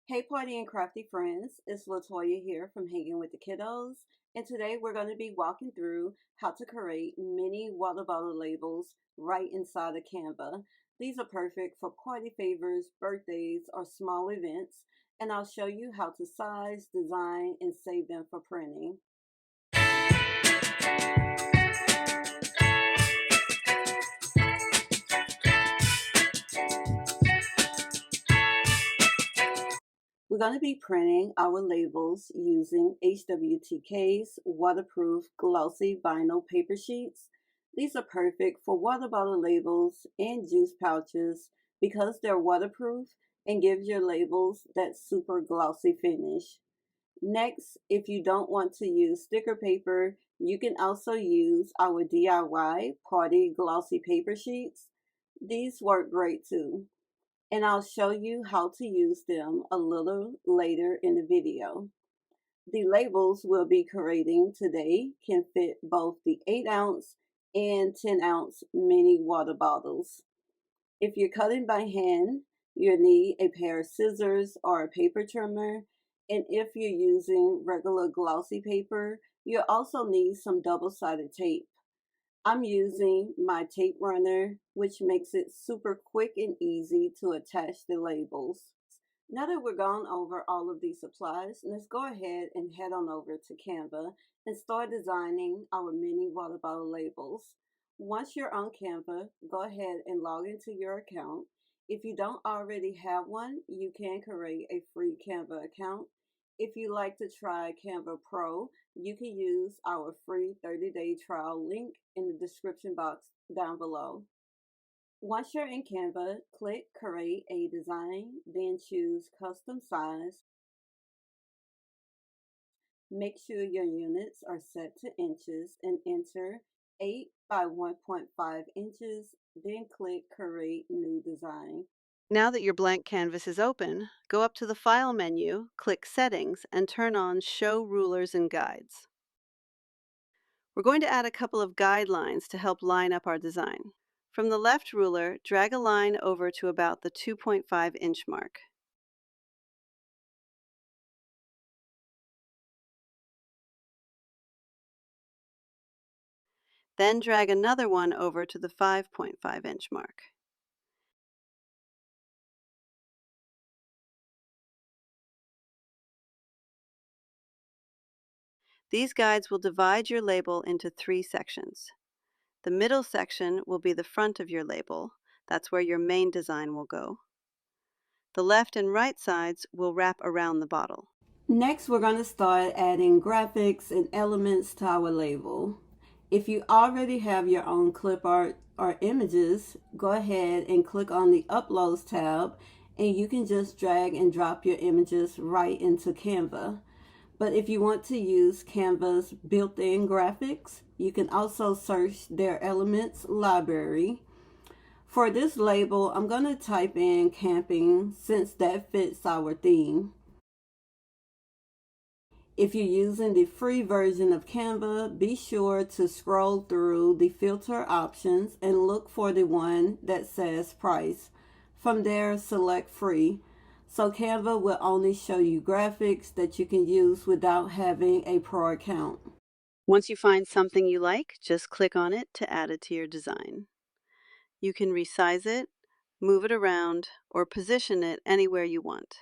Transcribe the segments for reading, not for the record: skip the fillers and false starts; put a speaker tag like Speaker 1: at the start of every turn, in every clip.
Speaker 1: Hey Party and Crafty Friends, it's Latoya here from Hanging with the Kiddos, and today we're going to be walking through how to create mini water bottle labels right inside of Canva. These are perfect for party favors, birthdays, or small events, and I'll show you how to size, design, and save them for printing. We're going to be printing our labels using HWTK's waterproof glossy vinyl paper sheets. These are perfect for water bottle labels and juice pouches because they're waterproof and gives your labels that super glossy finish. Next, if you don't want to use sticker paper, you can also use our DIY party glossy paper sheets. These work great too, and I'll show you how to use them a little later in the video. The labels we'll be creating today can fit both the 8-ounce and 10-ounce mini water bottles. If you're cutting by hand, you'll need a pair of scissors or a paper trimmer, and if you're using regular glossy paper, you'll also need some double-sided tape. I'm using my tape runner, which makes it super quick and easy to attach the labels. Now that we're gone over all of these supplies, let's go ahead and head on over to Canva and start designing our mini water bottle labels. Once you're on Canva, go ahead and log into your account. If you don't already have one, you can create a free Canva account. If you like to try Canva Pro, you can use our free 30-day trial link in the description box down below. Once you're in Canva, click Create a Design, then choose Custom Size. Make sure your units are set to inches and enter 8 by 1.5 inches, then click Create New Design.
Speaker 2: Now that your blank canvas is open, go up to the File menu, click Settings, and turn on Show Rulers and Guides. We're going to add a couple of guidelines to help line up our design. From the left ruler, drag a line over to about the 2.5-inch mark. Then drag another one over to the 5.5-inch mark. These guides will divide your label into 3 sections. The middle section will be the front of your label. That's where your main design will go. The left and right sides will wrap around the bottle.
Speaker 1: Next, we're going to start adding graphics and elements to our label. If you already have your own clip art or images, go ahead and click on the Uploads tab, and you can just drag and drop your images right into Canva. But if you want to use Canva's built-in graphics, you can also search their Elements library. For this label, I'm going to type in camping since that fits our theme. If you're using the free version of Canva, be sure to scroll through the filter options and look for the one that says price. From there, select free. So Canva will only show you graphics that you can use without having a pro account.
Speaker 2: Once you find something you like, just click on it to add it to your design. You can resize it, move it around, or position it anywhere you want.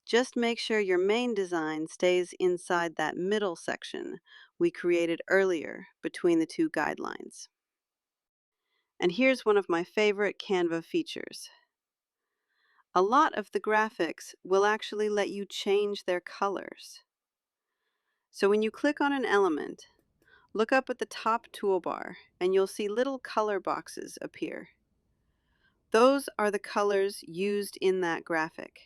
Speaker 2: Just make sure your main design stays inside that middle section we created earlier between the 2 guidelines. And here's one of my favorite Canva features. A lot of the graphics will actually let you change their colors. So when you click on an element, look up at the top toolbar and you'll see little color boxes appear. Those are the colors used in that graphic.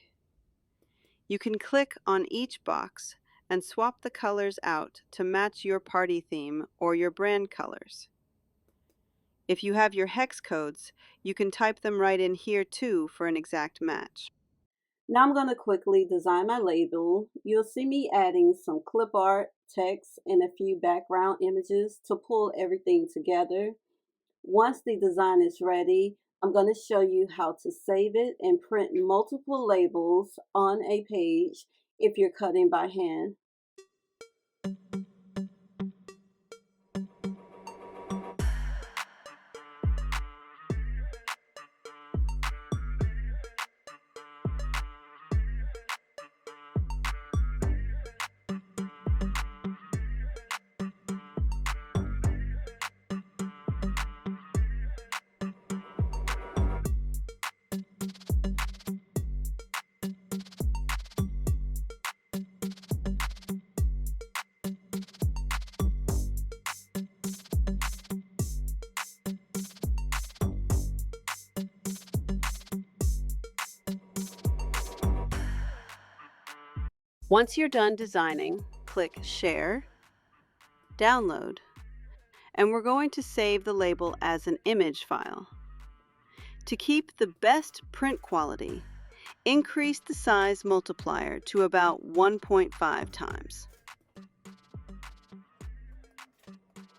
Speaker 2: You can click on each box and swap the colors out to match your party theme or your brand colors. If you have your hex codes, you can type them right in here too for an exact match.
Speaker 1: Now I'm going to quickly design my label. You'll see me adding some clip art, text, and a few background images to pull everything together. Once the design is ready, I'm going to show you how to save it and print multiple labels on a page if you're cutting by hand.
Speaker 2: Once you're done designing, click Share, Download, and we're going to save the label as an image file. To keep the best print quality, increase the size multiplier to about 1.5 times.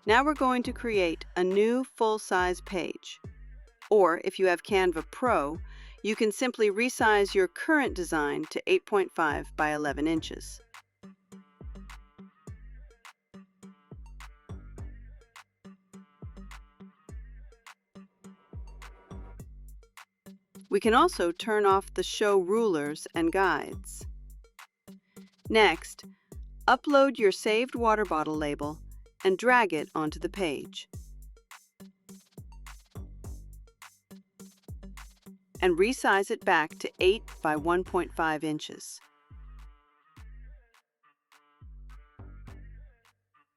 Speaker 2: Now we're going to create a new full-size page. Or if you have Canva Pro, you can simply resize your current design to 8.5 by 11 inches. We can also turn off the show rulers and guides. Next, upload your saved water bottle label and drag it onto the page. And resize it back to 8 by 1.5 inches.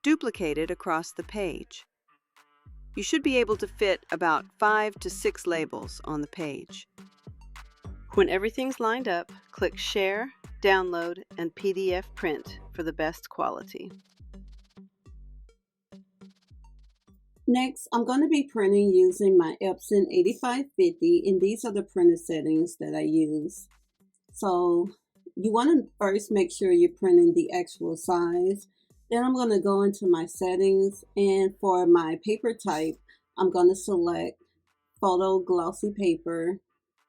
Speaker 2: Duplicate it across the page. You should be able to fit about 5 to 6 labels on the page. When everything's lined up, click Share, Download, and PDF Print for the best quality.
Speaker 1: Next, I'm going to be printing using my Epson 8550, and these are the printer settings that I use. So you want to first make sure you're printing the actual size. Then I'm going to go into my settings, and for my paper type, I'm going to select photo glossy paper,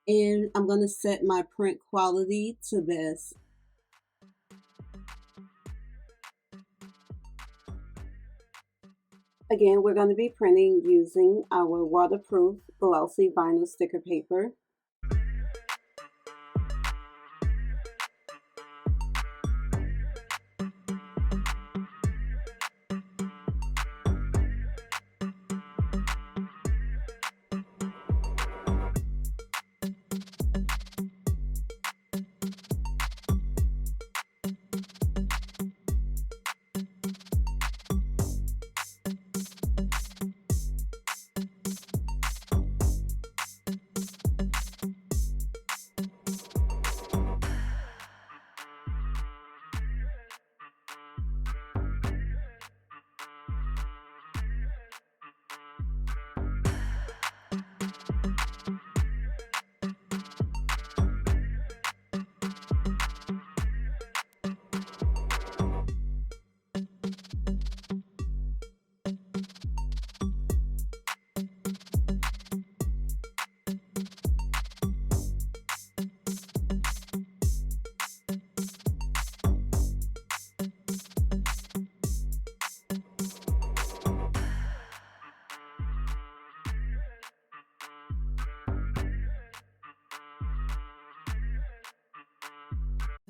Speaker 1: and I'm going to set my print quality to best. Again, we're going to be printing using our waterproof glossy vinyl sticker paper.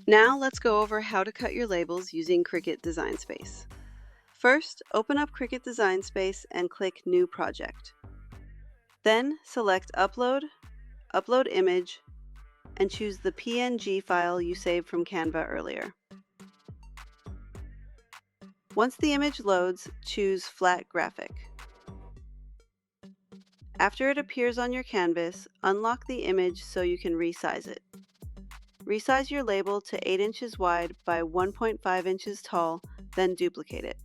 Speaker 2: Now let's go over how to cut your labels using Cricut Design Space. First, open up Cricut Design Space and click New Project. Then select Upload, Upload Image, and choose the PNG file you saved from Canva earlier. Once the image loads, choose Flat Graphic. After it appears on your canvas, unlock the image so you can resize it. Resize your label to 8 inches wide by 1.5 inches tall, then duplicate it.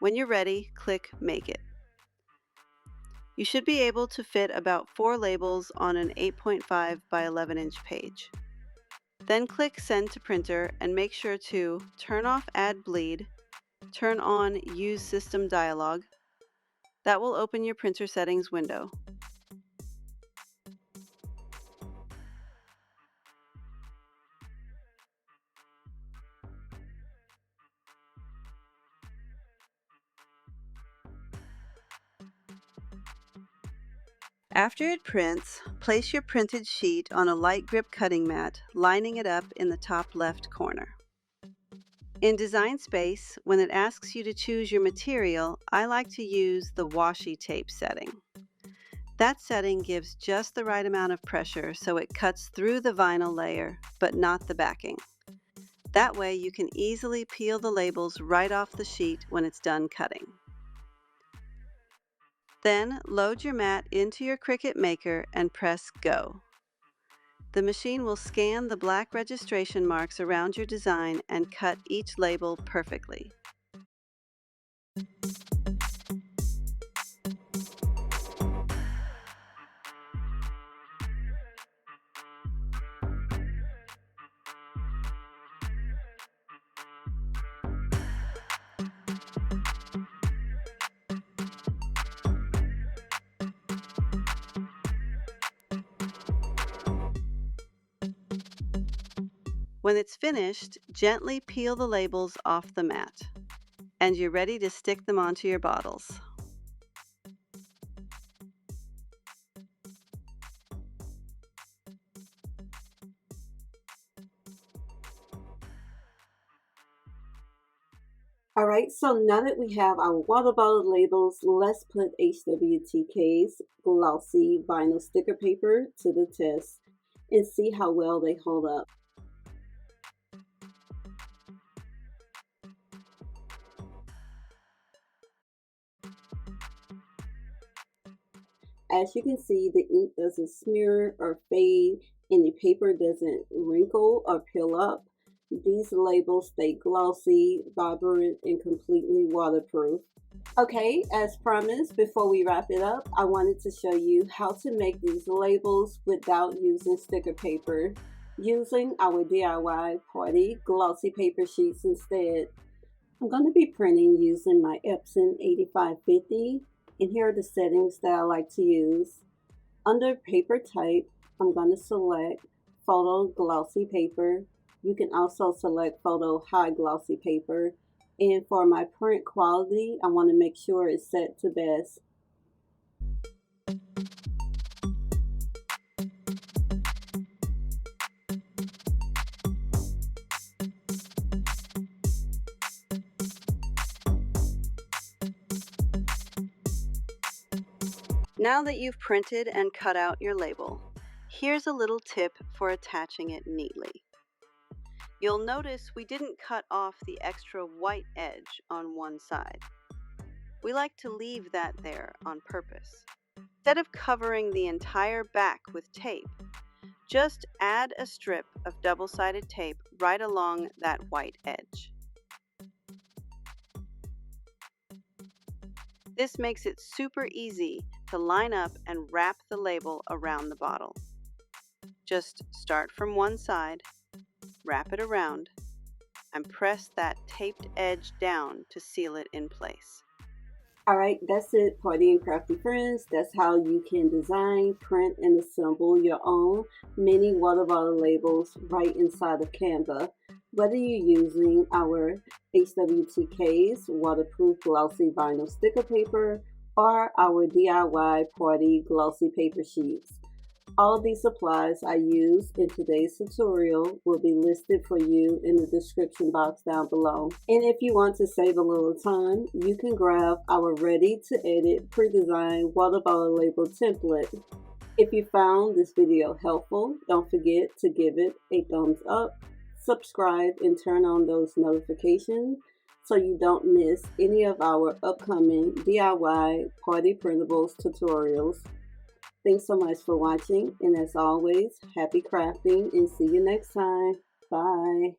Speaker 2: When you're ready, click Make It. You should be able to fit about 4 labels on an 8.5 by 11 inch page. Then click Send to Printer and make sure to turn off Add Bleed, turn on Use System dialog. That will open your printer settings window. After it prints, place your printed sheet on a light grip cutting mat, lining it up in the top left corner. In Design Space, when it asks you to choose your material, I like to use the washi tape setting. That setting gives just the right amount of pressure so it cuts through the vinyl layer, but not the backing. That way you can easily peel the labels right off the sheet when it's done cutting. Then load your mat into your Cricut Maker and press Go. The machine will scan the black registration marks around your design and cut each label perfectly. When it's finished, gently peel the labels off the mat, and you're ready to stick them onto your bottles.
Speaker 1: Alright, so now that we have our water bottle labels, let's put HWTK's glossy vinyl sticker paper to the test and see how well they hold up. As you can see, the ink doesn't smear or fade and the paper doesn't wrinkle or peel up. These labels stay glossy, vibrant, and completely waterproof. Okay, as promised, before we wrap it up, I wanted to show you how to make these labels without using sticker paper, using our DIY Party glossy paper sheets instead. I'm going to be printing using my Epson 8550, and here are the settings that I like to use. Under paper type, I'm going to select photo glossy paper. You can also select photo high glossy paper. And for my print quality, I want to make sure it's set to best.
Speaker 2: Now that you've printed and cut out your label, here's a little tip for attaching it neatly. You'll notice we didn't cut off the extra white edge on one side. We like to leave that there on purpose. Instead of covering the entire back with tape, just add a strip of double-sided tape right along that white edge. This makes it super easy to line up and wrap the label around the bottle. Just start from one side, wrap it around, and press that taped edge down to seal it in place.
Speaker 1: Alright, that's it, Party and Crafty Friends. That's how you can design, print, and assemble your own mini water bottle labels right inside of Canva. Whether you're using our HWTK's waterproof glossy vinyl sticker paper or our DIY Party glossy paper sheets. All of these supplies I used in today's tutorial will be listed for you in the description box down below. And if you want to save a little time, you can grab our ready-to-edit pre-designed water bottle label template. If you found this video helpful, don't forget to give it a thumbs up, subscribe, and turn on those notifications so you don't miss any of our upcoming DIY Party Printables tutorials. Thanks so much for watching, and as always, happy crafting and see you next time. Bye.